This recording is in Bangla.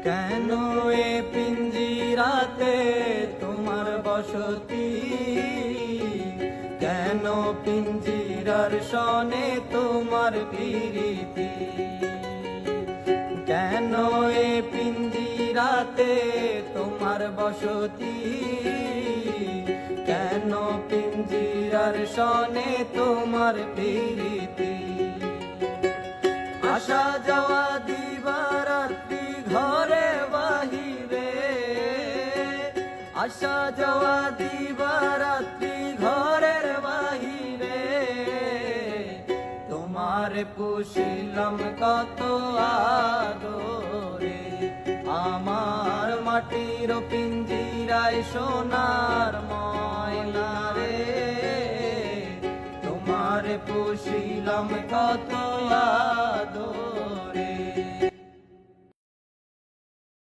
কেন এ পিঞ্জিরাতে তোমার বসতি, কেন পিঞ্জিরার সনে তোমার প্রীতি, কেন এ পিঞ্জিরাতে তোমার বসতি, কেন পিঞ্জিরার সনে তোমার প্রীতি। আসা যাওয়া দিবারাত্রি ঘরে বাহিরে, আসা যাওয়া দিবারাত্রি ঘরের বাহিরে, তোমার পুষিলাম কত আদরে, আমার মাটির পিঞ্জিরায় সোনার ময়না রে, তোমার পুষিলাম কত আদরে।